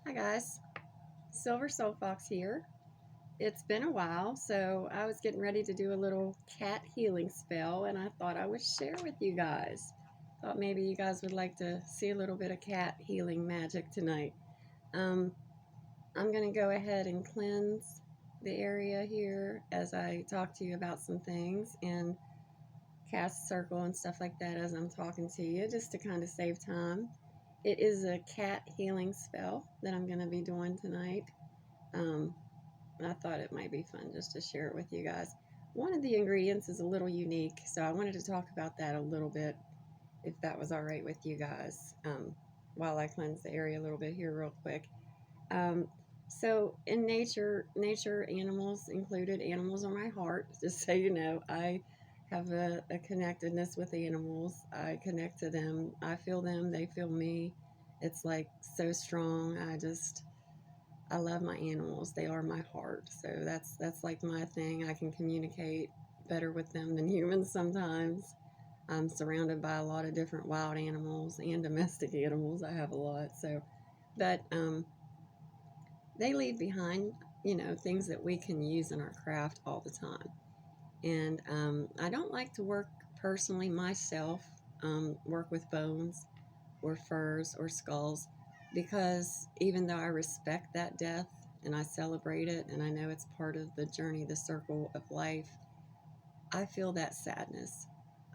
Hi guys, Silver Soul Fox here. It's been a while, so I was getting ready to do a little cat healing spell and I thought I would share with you guys. Thought maybe you guys would like to see a little bit of cat healing magic tonight. Um, I'm going to go ahead and cleanse the area here as I talk to you about some things and cast circle and stuff like that as I'm talking to you just to kind of save time. It is a cat healing spell that I'm going to be doing tonight. Um, I thought it might be fun just to share it with you guys. One of the ingredients is a little unique, so I wanted to talk about that a little bit, if that was all right with you guys, while I cleanse the area a little bit here real quick. Um, so in nature, animals included, animals are my heart, just so you know. I have a connectedness with animals. I connect to them. I feel them. They feel me. It's like so strong. I love my animals. They are my heart. So that's like my thing. I can communicate better with them than humans sometimes. I'm surrounded by a lot of different wild animals and domestic animals. I have a lot. But they leave behind, things that we can use in our craft all the time. And I don't like to work personally myself, work with bones or furs or skulls, because even though I respect that death and I celebrate it and I know it's part of the journey, the circle of life, I feel that sadness.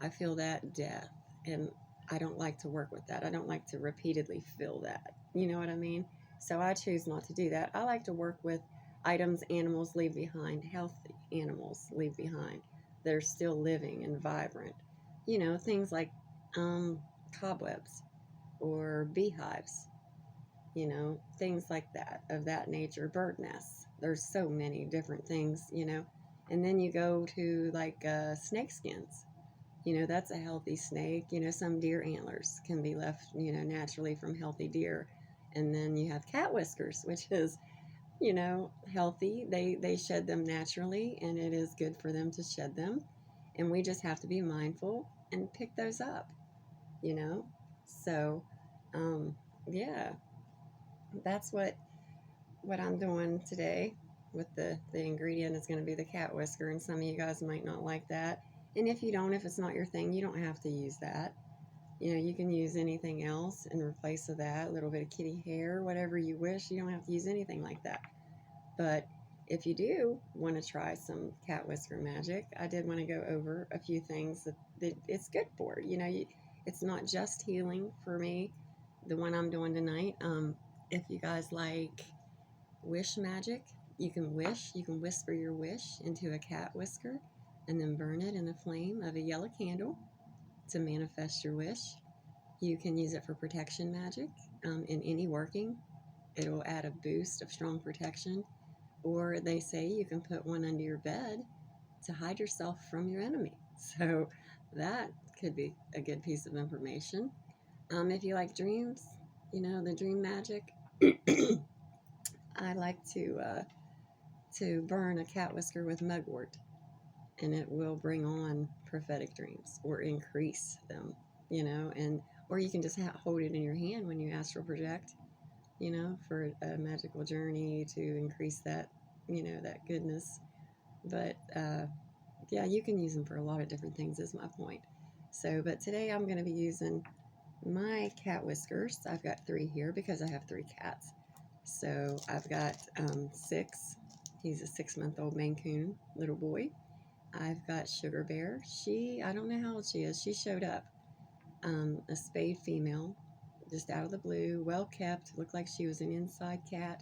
I feel that death. And I don't like to work with that. I don't like to repeatedly feel that. You know what I mean? So I choose not to do that. I like to work with items animals leave behind, healthy animals leave behind. They're still living and vibrant. Things like um, cobwebs or beehives, things like that, of that nature, bird nests. There's so many different things. And then you go to like snake skins. That's a healthy snake. Some deer antlers can be left, naturally from healthy deer. And then you have cat whiskers, which is, healthy. They shed them naturally, and it is good for them to shed them. And we just have to be mindful and pick those up, you know? So, um, yeah, that's what I'm doing today with the ingredient is going to be the cat whisker, and some of you guys might not like that. And if you don't, if it's not your thing, you don't have to use that. You can use anything else in replace of that, a little bit of kitty hair, whatever you wish. You don't have to use anything like that. But if you do want to try some cat whisker magic, I did want to go over a few things that it's good for. It's not just healing for me, the one I'm doing tonight. If you guys like wish magic, you can whisper your wish into a cat whisker and then burn it in the flame of a yellow candle to manifest your wish. You can use it for protection magic, in any working. It'll add a boost of strong protection. Or they say you can put one under your bed to hide yourself from your enemy. So that could be a good piece of information. If you like dreams, the dream magic, I like to burn a cat whisker with mugwort, and it will bring on prophetic dreams or increase them, and or you can just hold it in your hand when you astral project, for a magical journey to increase that, that goodness. But yeah, you can use them for a lot of different things, is my point. So, but today I'm going to be using my cat whiskers. I've got 3 here because I have 3 cats. So I've got 6. He's a 6-month-old Maine Coon little boy. I've got Sugar Bear. I don't know how old she is. She showed up. A spayed female, just out of the blue, well kept, looked like she was an inside cat.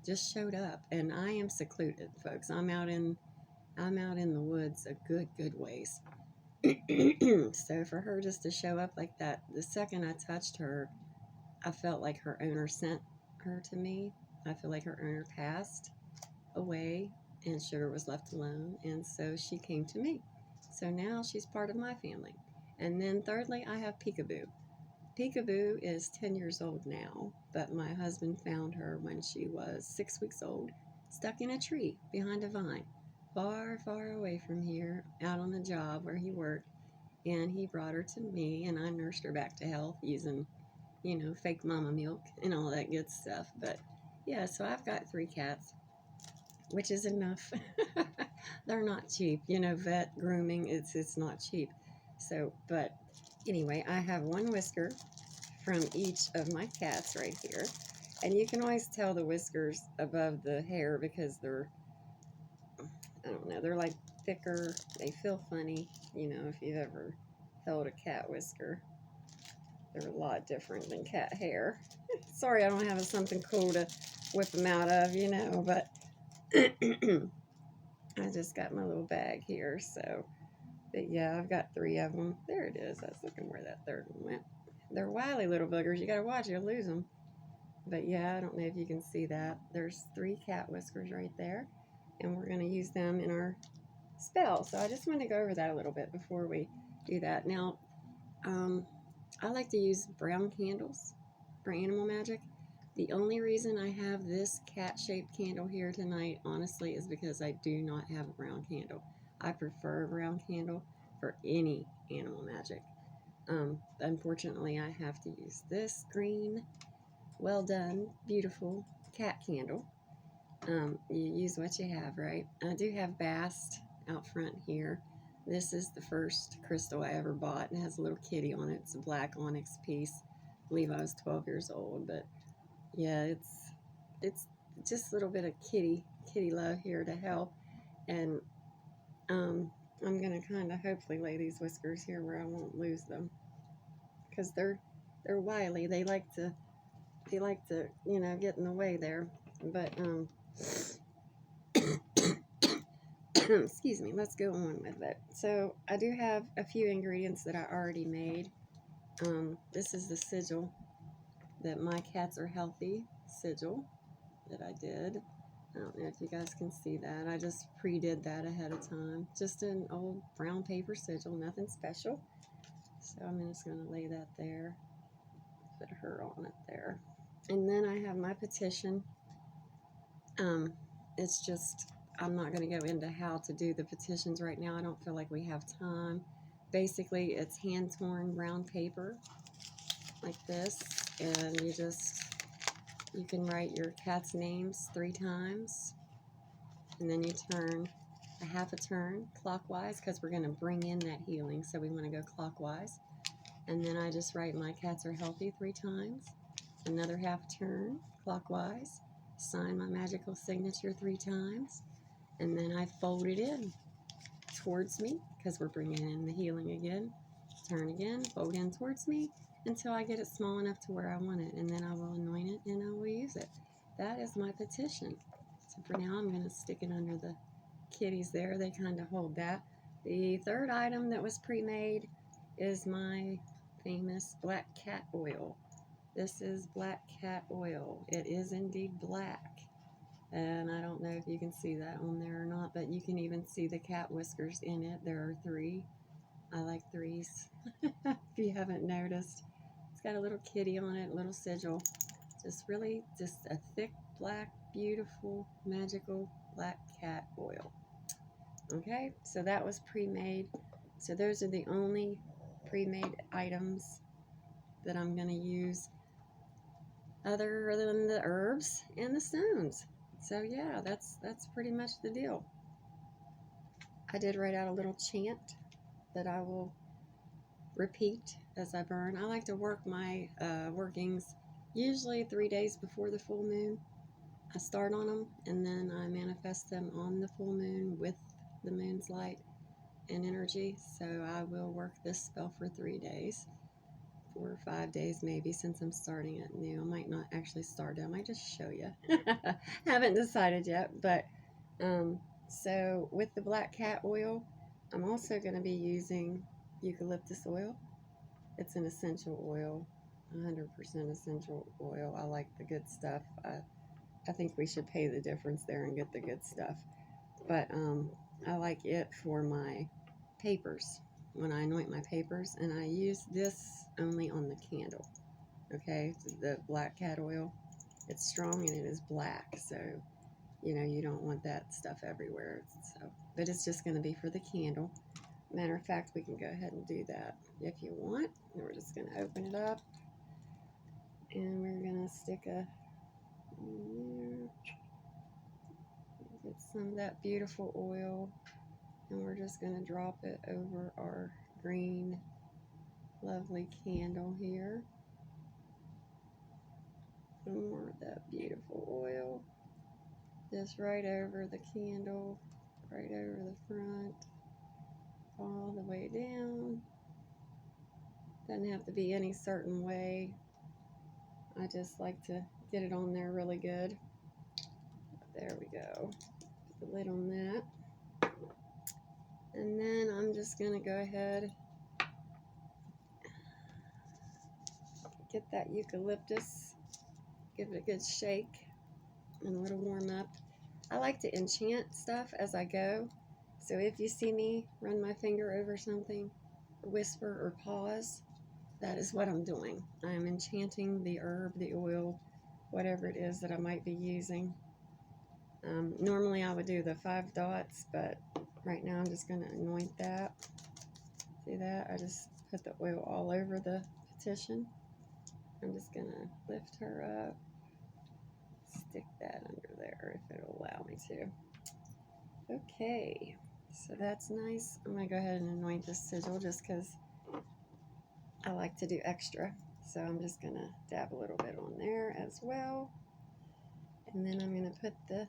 Just showed up, and I am secluded, folks. I'm out in the woods a good ways. So for her just to show up like that, the second I touched her, I felt like her owner sent her to me. I feel like her owner passed away and Sugar was left alone, and so she came to me. So now she's part of my family. And then thirdly, I have Peekaboo. Peekaboo is 10 years old now, but my husband found her when she was 6 weeks old, stuck in a tree behind a vine, far away from here, out on a job where he worked. And he brought her to me, and I nursed her back to health using, fake mama milk and all that good stuff. But yeah, so I've got 3 cats, which is enough. They're not cheap. You know, vet grooming, it's not cheap. So, but anyway, I have 1 whisker from each of my cats right here. And you can always tell the whiskers above the hair because they're, I don't know, they're like thicker. They feel funny, you know, if you've ever held a cat whisker. They're a lot different than cat hair. Sorry, I don't have something cool to whip them out of, you know, but I just got my little bag here, so, but yeah, I've got 3 of them. There it is. I was looking where that third one went. They're wily little boogers. You gotta watch, you'll lose them. But yeah, I don't know if you can see that. There's 3 cat whiskers right there, and we're gonna use them in our spell. So I just want to go over that a little bit before we do that. Now, I like to use brown candles for animal magic. The only reason I have this cat-shaped candle here tonight, honestly, is because I do not have a brown candle. I prefer a brown candle for any animal magic. Unfortunately, I have to use this green, well done, beautiful cat candle. You use what you have, right? I do have Bast out front here. This is the first crystal I ever bought. It has a little kitty on it. It's a black onyx piece. I believe I was 12 years old, but yeah, it's just a little bit of kitty love here to help. And I'm gonna kind of hopefully lay these whiskers here where I won't lose them because they're wily. They like to you know, get in the way there. But excuse me, let's go on with it. So I do have a few ingredients that I already made. This is the sigil that my cats are healthy sigil that I did. I don't know if you guys can see that. I just pre-did that ahead of time. Just an old brown paper sigil, nothing special. So I'm just going to lay that there, put her on it there. And then I have my petition. It's just, I'm not going to go into how to do the petitions right now. I don't feel like we have time. Basically, it's hand-torn brown paper like this, and you can write your cat's names 3 times, and then you turn a half a turn clockwise because we're going to bring in that healing, so we want to go clockwise. And then I just write my cats are healthy 3 times, another half turn clockwise, sign my magical signature 3 times, and then I fold it in towards me because we're bringing in the healing again. Turn again, fold in towards me until I get it small enough to where I want it, and then I will anoint it and I will use it. That is my petition. So for now, I'm going to stick it under the kitties there. They kind of hold that. The third item that was pre-made is my famous black cat oil. This is black cat oil. It is indeed black. And I don't know if you can see that on there or not, but you can even see the cat whiskers in it. There are 3. I like 3s, if you haven't noticed. It's got a little kitty on it, a little sigil. Just really, just a thick, black, beautiful, magical black cat oil. Okay, so that was pre-made. So those are the only pre-made items that I'm going to use other than the herbs and the stones. So yeah, that's pretty much the deal. I did write out a little chant that I will repeat as I burn. I like to work my workings usually 3 days before the full moon. I start on them and then I manifest them on the full moon with the moon's light and energy. So I will work this spell for 3 days, 4 or 5 days maybe, since I'm starting it new. I might not actually start it. I might just show you. Haven't decided yet, but so with the black cat oil, I'm also going to be using eucalyptus oil. It's an essential oil, 100% essential oil. I like the good stuff. I think we should pay the difference there and get the good stuff. But I like it for my papers, when I anoint my papers, and I use this only on the candle. Okay, the black cat oil, it's strong and it is black, so you know you don't want that stuff everywhere. So, but it's just going to be for the candle. Matter of fact, we can go ahead and do that if you want. We're just going to open it up, and we're going to stick a some of that beautiful oil, and we're just going to drop it over our green, lovely candle here. And more of that beautiful oil, just right over the candle, right over the front, all the way down. Doesn't have to be any certain way. I just like to get it on there really good. There we go. Put the lid on that. And then I'm just going to go ahead, get that eucalyptus, give it a good shake and let it warm up. I like to enchant stuff as I go. So if you see me run my finger over something, whisper or pause, that is what I'm doing. I'm enchanting the herb, the oil, whatever it is that I might be using. Normally I would do the 5 dots, but right now I'm just going to anoint that. See that? I just put the oil all over the petition. I'm just going to lift her up, stick that under there if it'll allow me to. Okay, so that's nice. I'm going to go ahead and anoint this sigil just because I like to do extra. So I'm just going to dab a little bit on there as well. And then I'm going to put the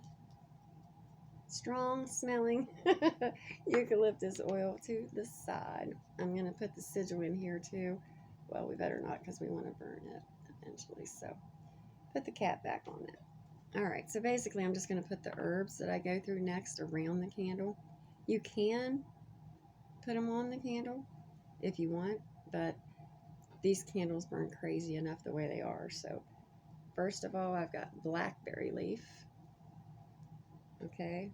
strong smelling eucalyptus oil to the side. I'm going to put the sigil in here too. Well, we better not because we want to burn it eventually. So put the cap back on it. Alright, so basically I'm just going to put the herbs that I go through next around the candle. You can put them on the candle if you want, but these candles burn crazy enough the way they are. So first of all, I've got blackberry leaf. Okay.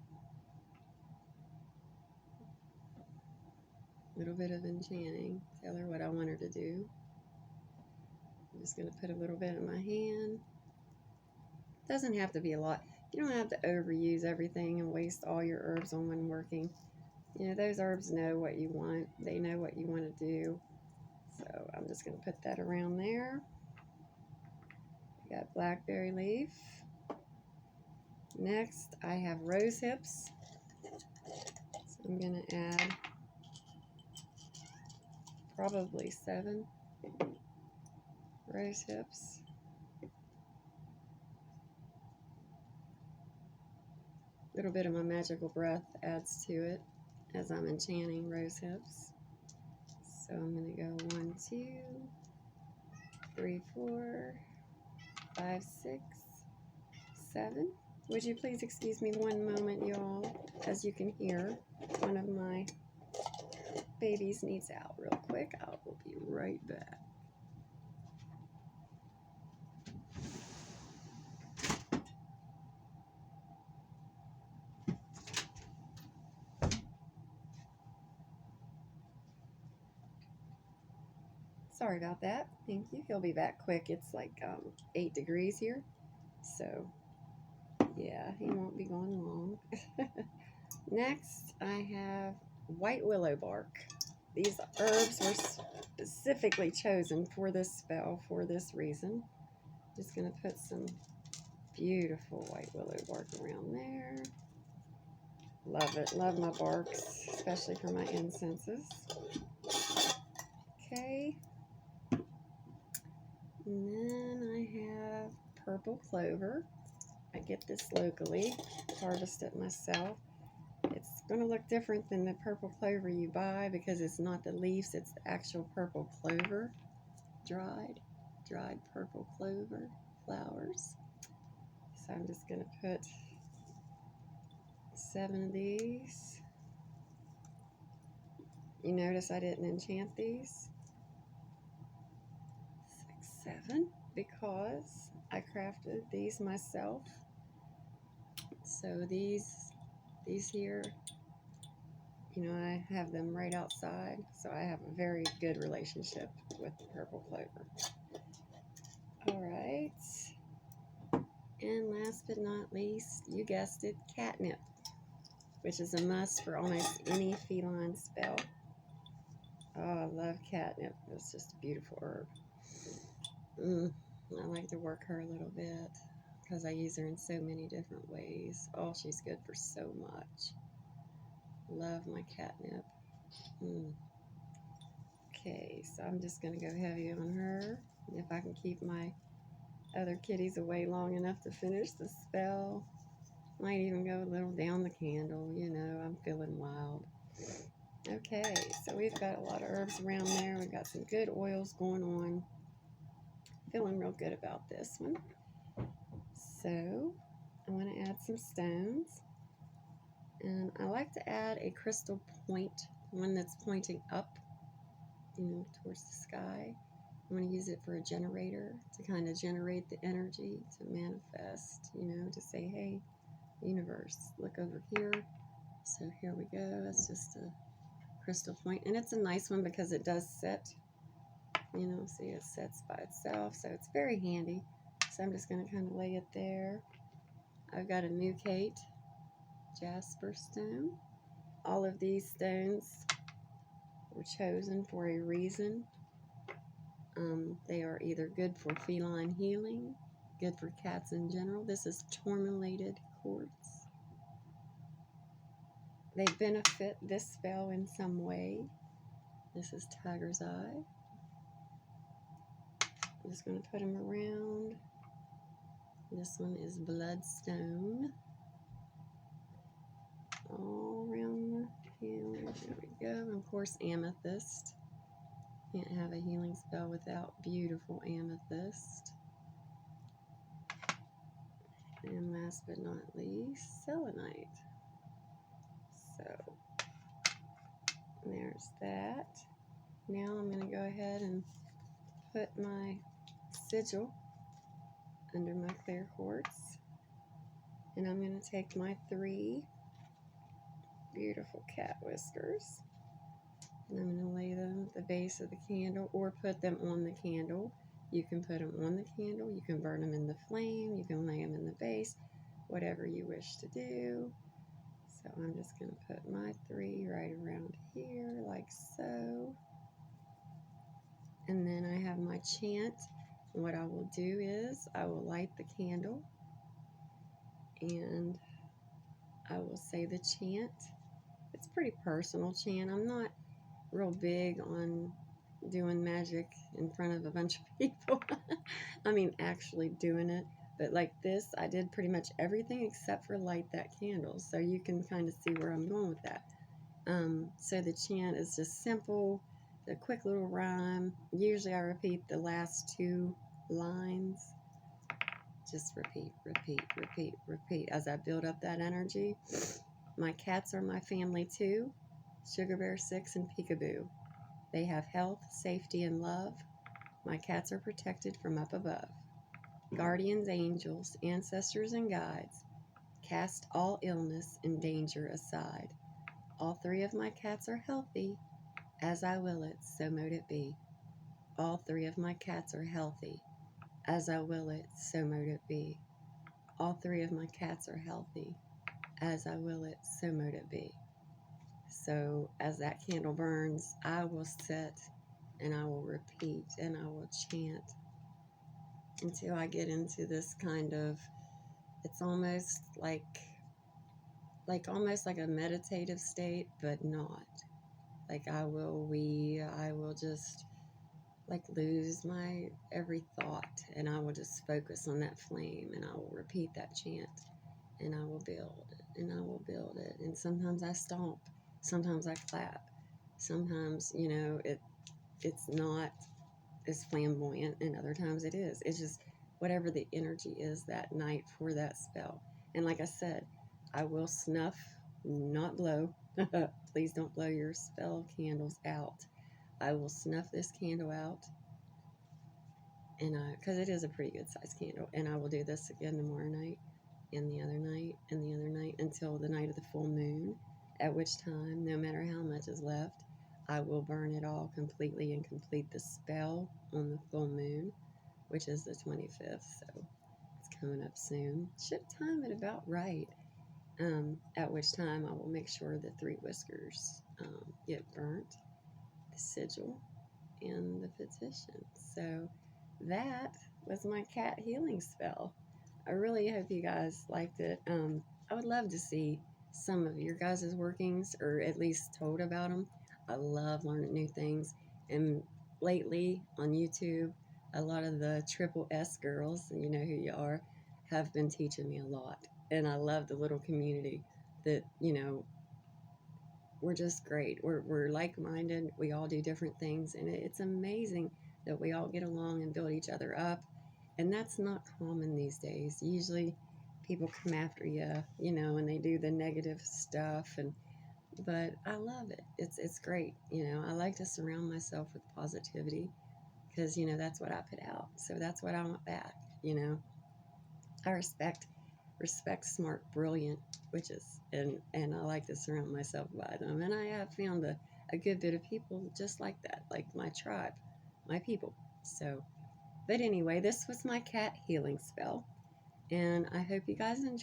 A little bit of enchanting. Tell her what I want her to do. I'm just going to put a little bit in my hand. Doesn't have to be a lot. You don't have to overuse everything and waste all your herbs on one working. You know, those herbs know what you want. They know what you want to do. So I'm just going to put that around there. I got blackberry leaf. Next, I have rose hips. So I'm going to add probably 7 rose hips. A little bit of my magical breath adds to it as I'm enchanting rose hips. So I'm going to go 1, 2, 3, 4, 5, 6, 7. Would you please excuse me one moment, y'all? As you can hear, one of my babies needs out real quick. I will be right back. Sorry about that. Thank you. He'll be back quick. It's like 8 degrees here. So, yeah, he won't be gone long. Next, I have white willow bark. These herbs were specifically chosen for this spell for this reason. Just going to put some beautiful white willow bark around there. Love it. Love my barks, especially for my incenses. Okay. And then I have purple clover. I get this locally, harvest it myself. It's going to look different than the purple clover you buy because it's not the leaves, it's the actual purple clover, dried purple clover flowers. So I'm just going to put 7 of these. You notice I didn't enchant these. 6, 7, because I crafted these myself. So these here, you know, I have them right outside, so I have a very good relationship with the purple clover. Alright, and last but not least, you guessed it, catnip, which is a must for almost any feline spell. Oh, I love catnip. It's just a beautiful herb. I like to work her a little bit. because I use her in so many different ways. Oh, she's good for so much. Love my catnip. Okay, so I'm just going to go heavy on her. If I can keep my other kitties away long enough to finish the spell. Might even go a little down the candle, you know, I'm feeling wild. Okay, so we've got a lot of herbs around there. We've got some good oils going on. Feeling real good about this one. So I want to add some stones. And I like to add a crystal point, one that's pointing up, you know, towards the sky. I'm going to use it for a generator to kind of generate the energy to manifest, you know, to say, hey, universe, look over here. So here we go. That's just a crystal point. And it's a nice one because it does set, you know, see it sets by itself. So it's very handy. So I'm just going to kind of lay it there. I've got a Mucate jasper stone. All of these stones were chosen for a reason. They are either good for feline healing, good for cats in general. This is tourmalated quartz. They benefit this spell in some way. This is Tiger's Eye. I'm just going to put them around. This one is Bloodstone. All around the healing. There we go. And of course, Amethyst. Can't have a healing spell without beautiful amethyst. And last but not least, selenite. So there's that. Now I'm going to go ahead and put my sigil under my clear quartz. And I'm going to take my 3 beautiful cat whiskers. And I'm going to lay them at the base of the candle or put them on the candle. You can put them on the candle. You can burn them in the flame. You can lay them in the base. Whatever you wish to do. So I'm just going to put my 3 right around here like so. And then I have my chant. What I will do is I will light the candle and I will say the chant. It's a pretty personal chant. I'm not real big on doing magic in front of a bunch of people. I mean, actually doing it. But like this, I did pretty much everything except for light that candle. So you can kind of see where I'm going with that. So the chant is just simple, a quick little rhyme. Usually I repeat the last 2 lines. Just repeat, repeat, repeat, repeat as I build up that energy. My cats are my family too. Sugar Bear 6 and Peekaboo. They have health, safety, and love. My cats are protected from up above. Guardians, angels, ancestors, and guides cast all illness and danger aside. All 3 of my cats are healthy. As I will it, so mote it be. All 3 of my cats are healthy. As I will it, so mote it be. All 3 of my cats are healthy. As I will it, so mote it be. So as that candle burns, I will sit and I will repeat and I will chant until I get into this kind of, it's almost like almost like a meditative state, but not. Like I will just like lose my every thought and I will just focus on that flame and I will repeat that chant and I will build it and I will build it. And sometimes I stomp, sometimes I clap, sometimes, you know, it's not as flamboyant and other times it is. It's just whatever the energy is that night for that spell. And like I said, I will snuff, not blow. Please don't blow your spell candles out. I will snuff this candle out, and because it is a pretty good sized candle, and I will do this again tomorrow night, and the other night, and the other night, until the night of the full moon, at which time, no matter how much is left, I will burn it all completely and complete the spell on the full moon, which is the 25th, so it's coming up soon. Should time it about right. At which time I will make sure the 3 whiskers get burnt, the sigil, and the petition. So that was my cat healing spell. I really hope you guys liked it. I would love to see some of your guys' workings, or at least told about them. I love learning new things. And lately on YouTube, a lot of the Triple S girls, you know who you are, have been teaching me a lot. And I love the little community that, we're just great. We're like minded. We all do different things. And it's amazing that we all get along and build each other up. And that's not common these days. Usually people come after you, and they do the negative stuff. But I love it. It's great. I like to surround myself with positivity because, that's what I put out. So that's what I want back, you know. I respect smart, brilliant witches, and I like to surround myself by them. And I have found a good bit of people just like that, like my tribe, my people. So, but anyway, this was my cat healing spell, and I hope you guys enjoy.